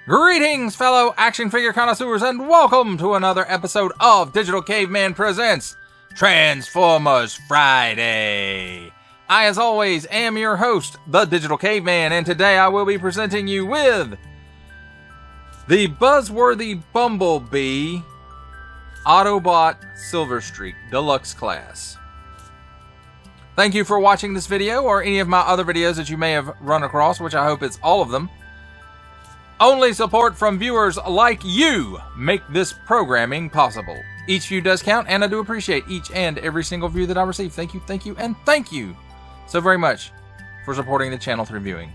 Greetings, fellow action figure connoisseurs, and welcome to another episode of Digital Caveman Presents Transformers Friday. I, as always, am your host, the Digital Caveman, and today I will be presenting you with the Buzzworthy Bumblebee Autobot Silverstreak Deluxe Class. Thank you for watching this video, or any of my other videos that you may have run across, which I hope it's all of them. Only support from viewers like you make this programming possible. Each view does count, and I do appreciate each and every single view that I receive. Thank you, and thank you so very much for supporting the channel through viewing.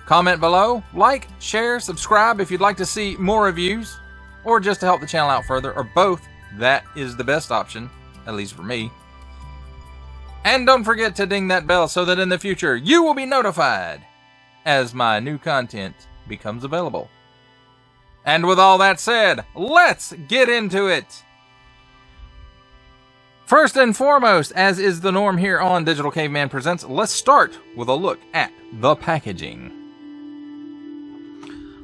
Comment below, like, share, subscribe if you'd like to see more reviews, or just to help the channel out further, or both. That is the best option, at least for me. And don't forget to ding that bell so that in the future you will be notified as my new content becomes available. And with all that said, let's get into it. First and foremost, as is the norm here on Digital Caveman Presents, let's start with a look at the packaging.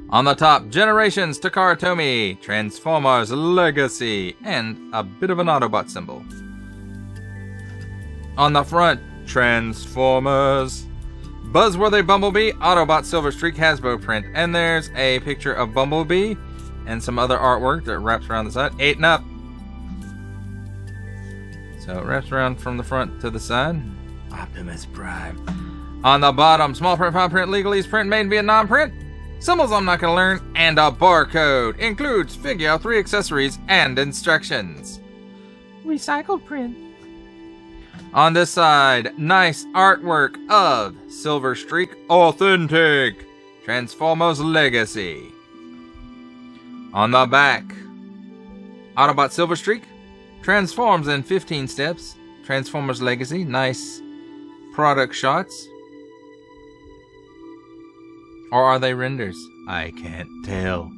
On the top, Generations Takara Tomy, Transformers Legacy, and a bit of an Autobot symbol. On the front, Transformers Buzzworthy Bumblebee Autobot Silverstreak Hasbro print, and there's a picture of Bumblebee and some other artwork that wraps around the side. 8 and up. So it wraps around from the front to the side. Optimus Prime. On the bottom, small print, fine print, legalese print, made in Vietnam print. Symbols I'm not going to learn, and a barcode. Includes figure, 3 accessories, and instructions. Recycled print. On this side, nice artwork of Silverstreak Authentic, Transformers Legacy. On the back, Autobot Silverstreak transforms in 15 steps, Transformers Legacy, nice product shots. Or are they renders? I can't tell.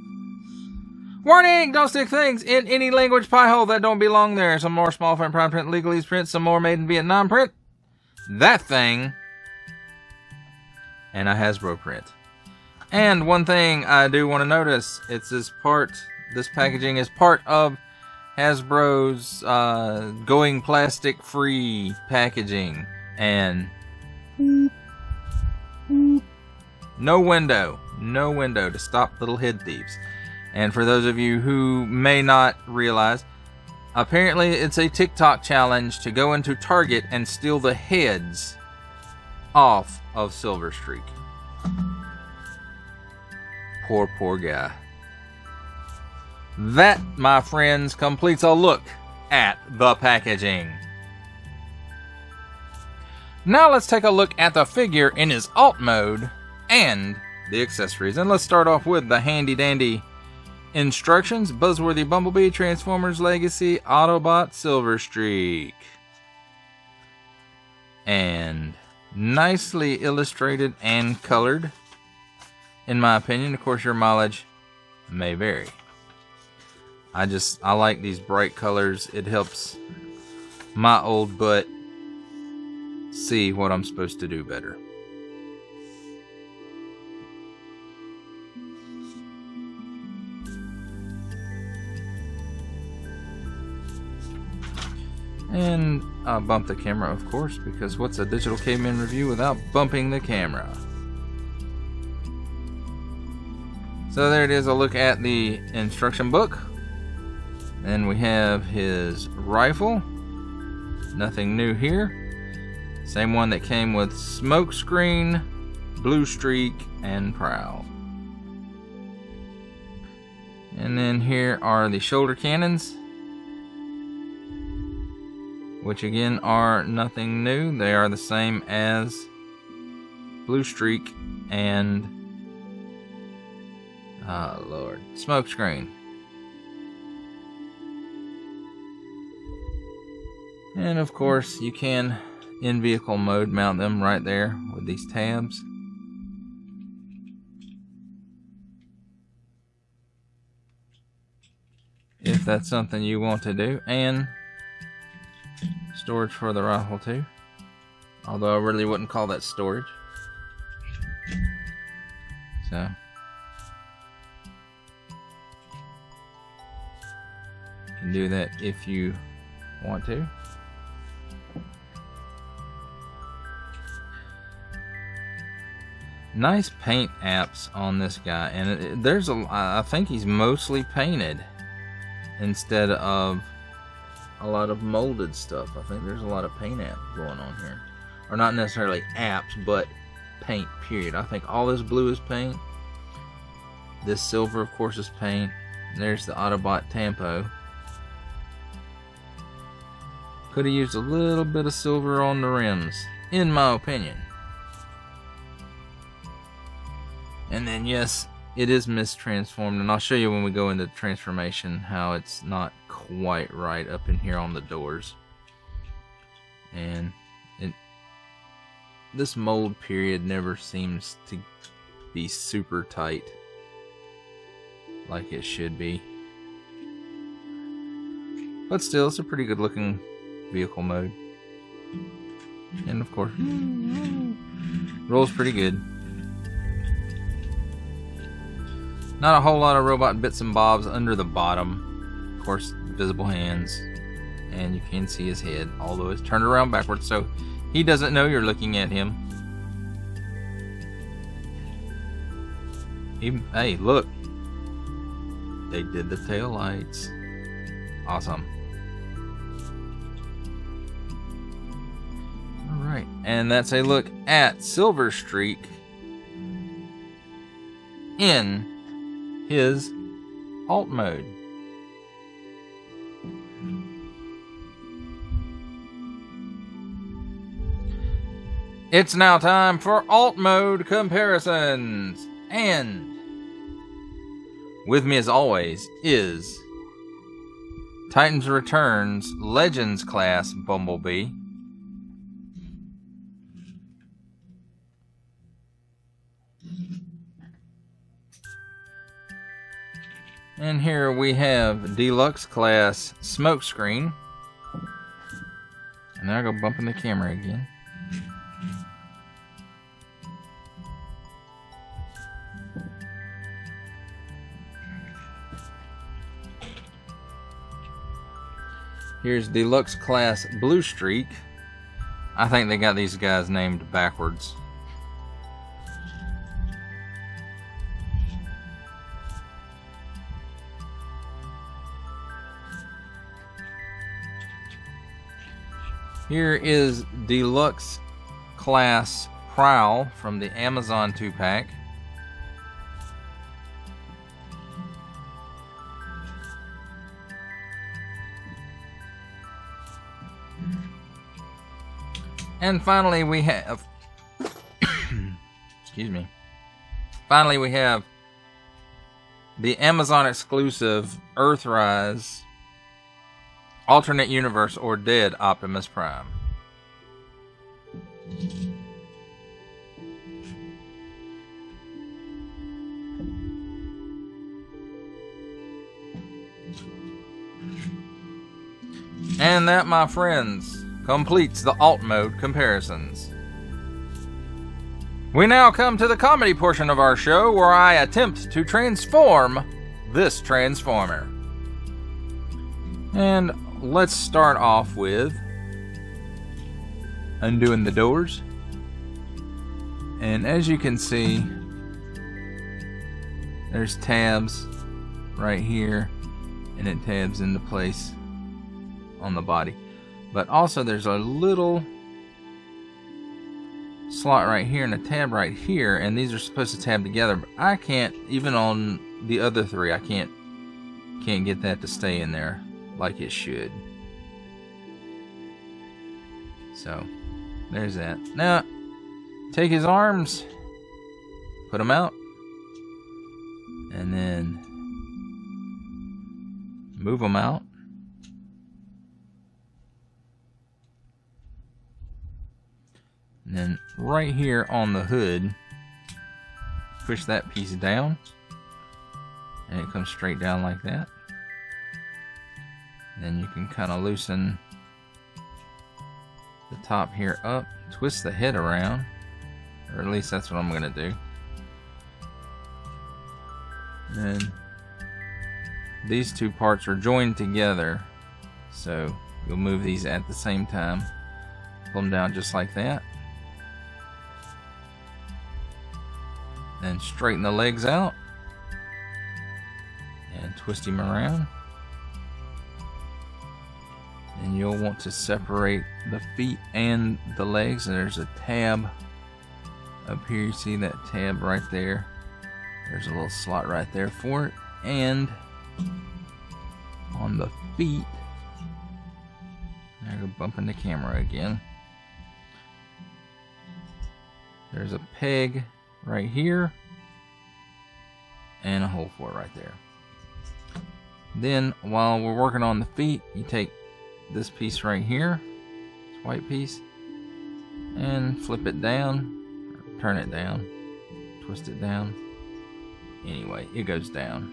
Warning! Don't stick things in any language pie hole that don't belong there. Some more small print, prime print, legalese print, some more made in Vietnam print. That thing. And a Hasbro print. And one thing I do want to notice, it's this packaging is part of Hasbro's going plastic free packaging. And no window to stop little head thieves. And for those of you who may not realize, apparently it's a TikTok challenge to go into Target and steal the heads off of Silverstreak. Poor guy. That, my friends, completes a look at the packaging. Now let's take a look at the figure in his alt mode and the accessories. And let's start off with the handy dandy instructions. Buzzworthy Bumblebee, Transformers Legacy, Autobot Silverstreak. And nicely illustrated and colored, in my opinion. Of course, your mileage may vary. I like these bright colors. It helps my old butt see what I'm supposed to do better. And I'll bump the camera, of course, because what's a Digital Caveman review without bumping the camera? So there it is, a look at the instruction book. Then we have his rifle. Nothing new here. Same one that came with Smokescreen, Blue Streak, and Prowl. And then here are the shoulder cannons, which again are nothing new. They are the same as Blue Streak and Smokescreen. And of course you can, in vehicle mode, mount them right there with these tabs. If that's something you want to do. And storage for the rifle too. Although I really wouldn't call that storage. So can do that if you want to. Nice paint apps on this guy, and I think he's mostly painted instead of a lot of molded stuff. I think there's a lot of paint apps going on here, or not necessarily apps, but paint. Period. I think all this blue is paint. This silver, of course, is paint. There's the Autobot Tampo. Could have used a little bit of silver on the rims, in my opinion. And then, yes, it is mistransformed, and I'll show you when we go into transformation how it's not quite right up in here on the doors. And this mold period never seems to be super tight like it should be. But still, it's a pretty good looking vehicle mode. And of course, rolls pretty good. Not a whole lot of robot bits and bobs under the bottom. Of course, visible hands. And you can see his head, although it's turned around backwards, so he doesn't know you're looking at him. Hey, look. They did the tail lights. Awesome. Alright, and that's a look at Silverstreak in his alt mode. It's now time for alt mode comparisons, and with me as always is Titans Returns Legends class Bumblebee. And here we have Deluxe class Smokescreen. And now I go bumping the camera again. Here's Deluxe class Blue Streak. I think they got these guys named backwards. Here is Deluxe class Prowl from the Amazon 2-pack. And finally we have excuse me. Finally we have the Amazon exclusive Earthrise Alternate Universe or Dead Optimus Prime. And that, my friends, completes the alt mode comparisons. We now come to the comedy portion of our show where I attempt to transform this Transformer. And let's start off with undoing the doors. And as you can see, there's tabs right here, and it tabs into place on the body. But also there's a little slot right here and a tab right here, and these are supposed to tab together, but I can't, even on the other three, I can't get that to stay in there like it should. So there's that. Now take his arms, put them out, and then move them out. And then right here on the hood, push that piece down, and it comes straight down like that. And then you can kind of loosen the top here up, twist the head around, or at least that's what I'm going to do. And then these two parts are joined together, so you'll move these at the same time. Pull them down just like that. Then straighten the legs out and twist him around. And you'll want to separate the feet and the legs. And there's a tab up here. You see that tab right there? There's a little slot right there for it. And on the feet, I'm gonna bump in the camera again. There's a peg right here and a hole for it right there. Then while we're working on the feet, you take this piece right here, this white piece, and flip it down, or turn it down, twist it down. Anyway, it goes down.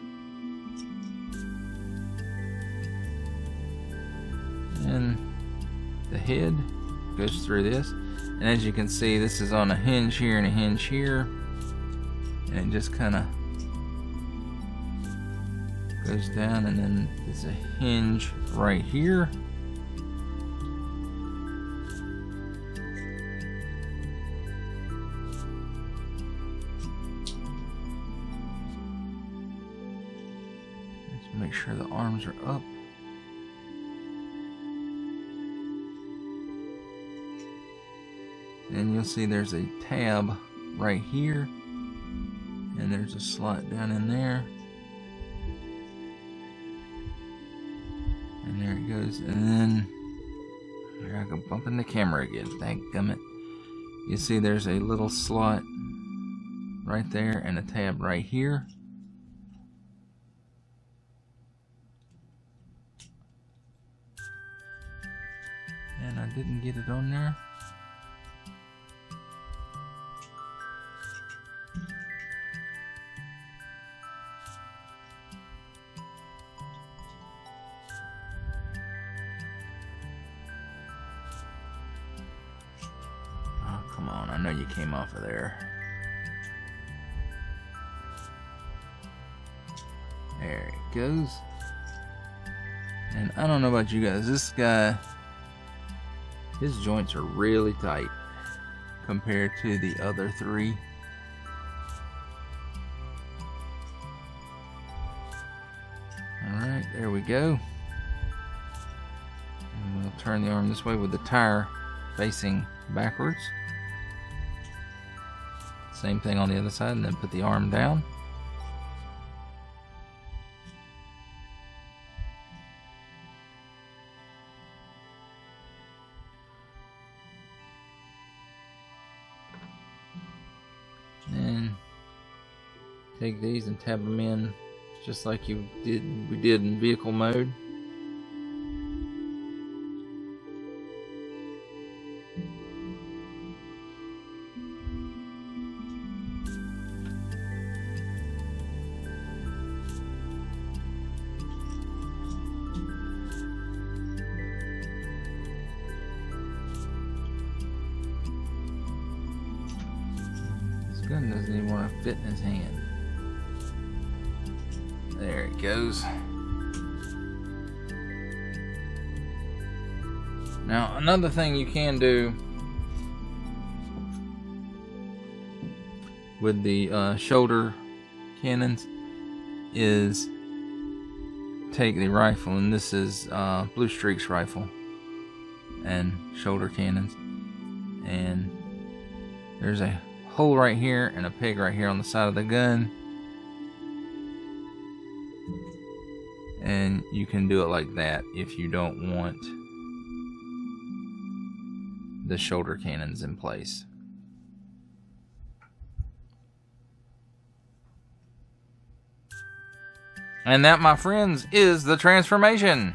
And the head goes through this. And as you can see, this is on a hinge here and a hinge here. And it just kind of goes down, and then there's a hinge right here. Let's make sure the arms are up. And you'll see there's a tab right here, and there's a slot down in there, and there it goes. And then here I go bumping the camera again. Thankgummit. You see there's a little slot right there and a tab right here. And I didn't get it on there. Come on, I know you came off of there. There it goes. And I don't know about you guys, this guy, his joints are really tight compared to the other three. Alright, there we go. And we'll turn the arm this way with the tire facing backwards. Same thing on the other side, and then put the arm down. And take these and tab them in just like we did in vehicle mode. Gun doesn't even want to fit in his hand. There it goes. Now another thing you can do with the shoulder cannons is take the rifle, and this is Bluestreak's rifle and shoulder cannons, and there's a hole right here and a peg right here on the side of the gun, and you can do it like that if you don't want the shoulder cannons in place. And that, my friends, is the transformation.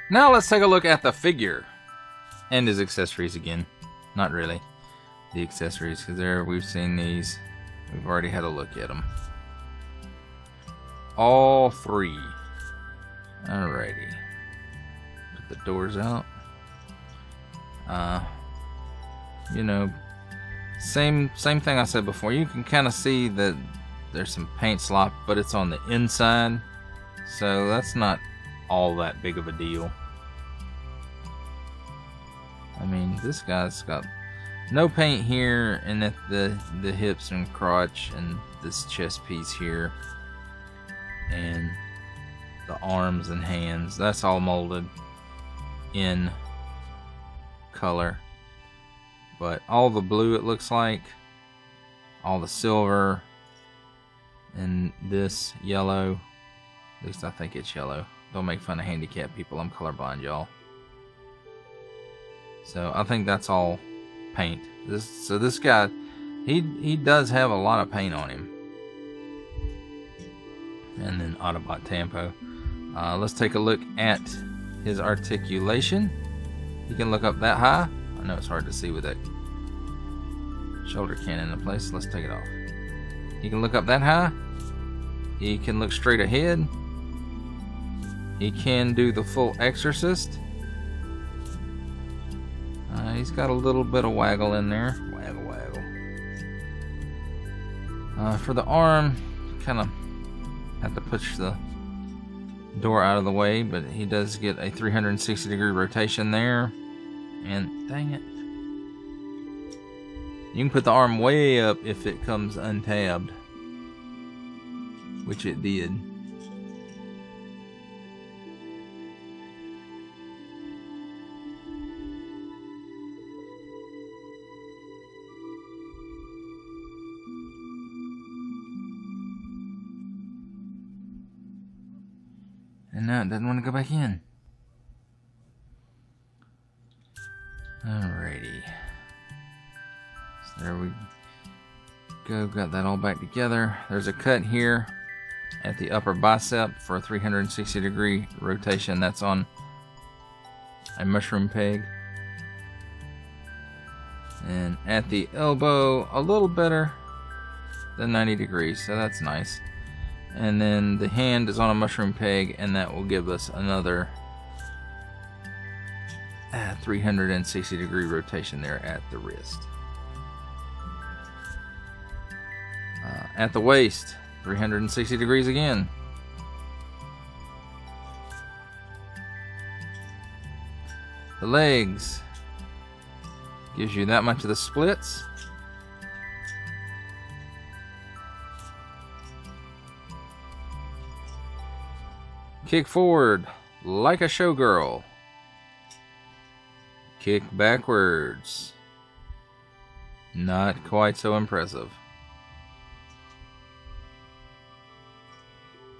Now let's take a look at the figure and his accessories again. Not really the accessories, because there we've seen these. We've already had a look at them. All three. Alrighty. Put the doors out. You know, same thing I said before. You can kind of see that there's some paint slop, but it's on the inside, so that's not all that big of a deal. I mean, this guy's got no paint here, and at the hips and crotch, and this chest piece here, and the arms and hands. That's all molded in color, but all the blue, it looks like, all the silver, and this yellow, at least I think it's yellow. Don't make fun of handicapped people, I'm colorblind, y'all. So I think that's all paint. This guy, he does have a lot of paint on him. And then Autobot Tampo. Let's take a look at his articulation. He can look up that high. I know it's hard to see with that shoulder cannon in place. Let's take it off. He can look up that high. He can look straight ahead. He can do the full exorcist. He's got a little bit of waggle in there. Waggle, waggle. For the arm, kind of have to push the door out of the way, but he does get a 360-degree rotation there. And dang it. You can put the arm way up if it comes untabbed, which it did. And now it doesn't want to go back in. Alrighty. So there we go. Got that all back together. There's a cut here at the upper bicep for a 360-degree rotation. That's on a mushroom peg. And at the elbow, a little better than 90 degrees, so that's nice. And then the hand is on a mushroom peg, and that will give us another 360-degree rotation there at the wrist. At the waist, 360 degrees again. The legs gives you that much of the splits. Kick forward like a showgirl. Kick backwards. Not quite so impressive.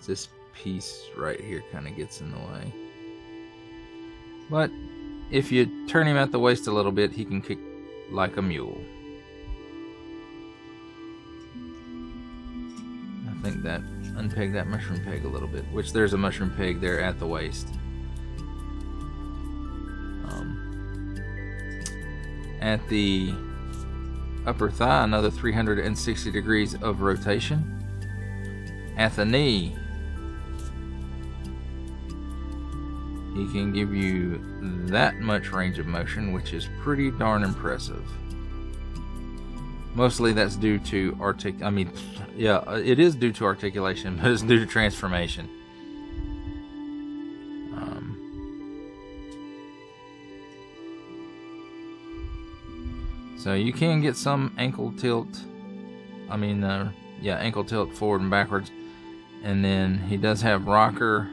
This piece right here kind of gets in the way. But if you turn him at the waist a little bit, he can kick like a mule. I think that unpeg that mushroom peg a little bit, which there's a mushroom peg there at the waist. At the upper thigh, another 360 degrees of rotation. At the knee, he can give you that much range of motion, which is pretty darn impressive. Mostly that's due to it is due to articulation, but it's due to transformation. So you can get some ankle tilt. Ankle tilt forward and backwards. And then he does have rocker,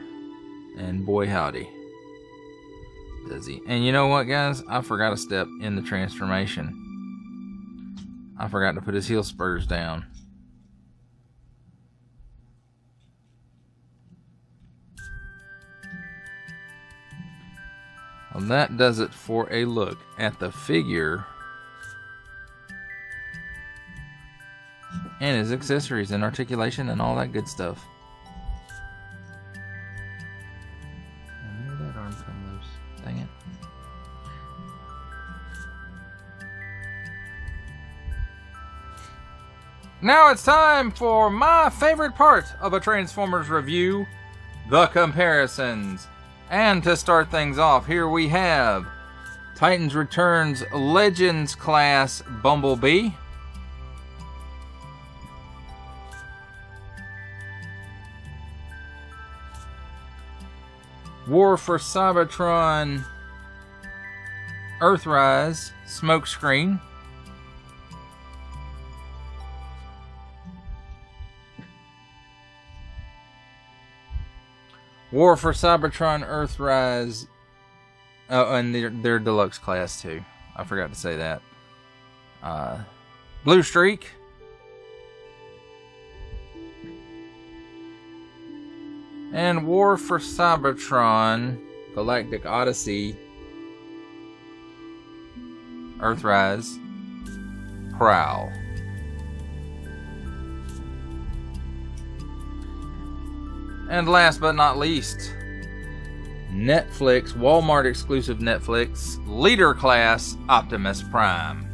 and boy howdy, does he. And you know what, guys? I forgot a step in the transformation. I forgot to put his heel spurs down. Well, that does it for a look at the figure and his accessories and articulation and all that good stuff. Where did that arm come loose? Dang it. Now it's time for my favorite part of a Transformers review, the comparisons. And to start things off, here we have Titans Returns Legends Class Bumblebee War for Cybertron Earthrise Smokescreen. War for Cybertron Earthrise. Oh, and they're deluxe class too. I forgot to say that. Blue Streak. And War for Cybertron Galactic Odyssey Earthrise Prowl. And last but not least, Netflix, Walmart exclusive Netflix, Leader Class Optimus Prime.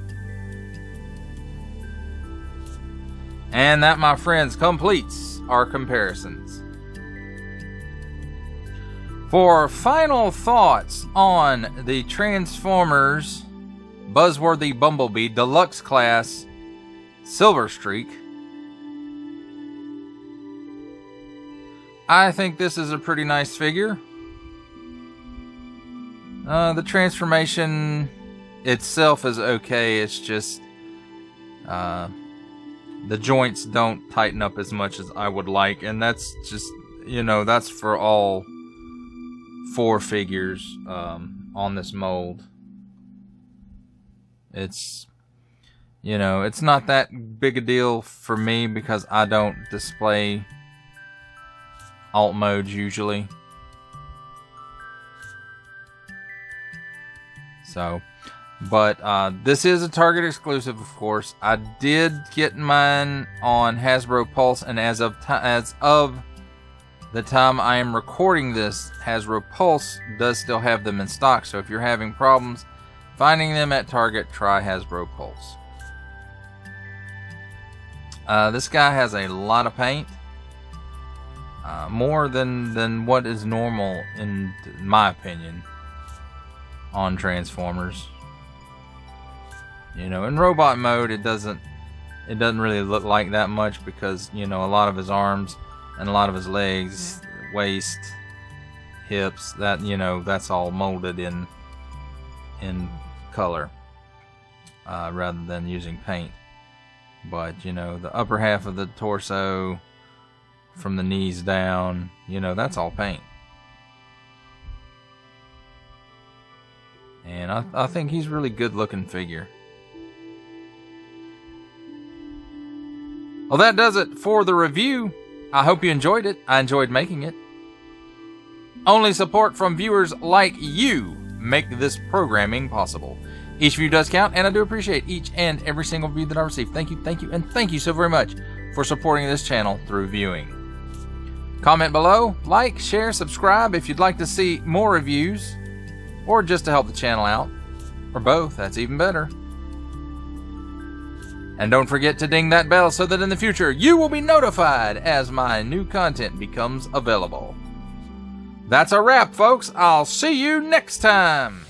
And that, my friends, completes our comparisons. For final thoughts on the Transformers Buzzworthy Bumblebee Deluxe Class Silverstreak, I think this is a pretty nice figure. The transformation itself is okay. It's just the joints don't tighten up as much as I would like, and that's just, that's for all 4 figures on this mold. It's, it's not that big a deal for me because I don't display alt modes usually. So, but this is a Target exclusive, of course. I did get mine on Hasbro Pulse, and as of the time I am recording this, Hasbro Pulse does still have them in stock. So if you're having problems finding them at Target, try Hasbro Pulse. This guy has a lot of paint. More than what is normal, in my opinion, on Transformers. In robot mode, it doesn't really look like that much because, a lot of his arms and a lot of his legs, waist, hips, that's all molded in color rather than using paint. But, the upper half of the torso, from the knees down, that's all paint. And I think he's a really good looking figure. Well, that does it for the review. I hope you enjoyed it. I enjoyed making it. Only support from viewers like you make this programming possible. Each view does count, and I do appreciate each and every single view that I receive. Thank you, and thank you so very much for supporting this channel through viewing. Comment below, like, share, subscribe if you'd like to see more reviews, or just to help the channel out, or both, that's even better. And don't forget to ding that bell so that in the future you will be notified as my new content becomes available. That's a wrap, folks. I'll see you next time.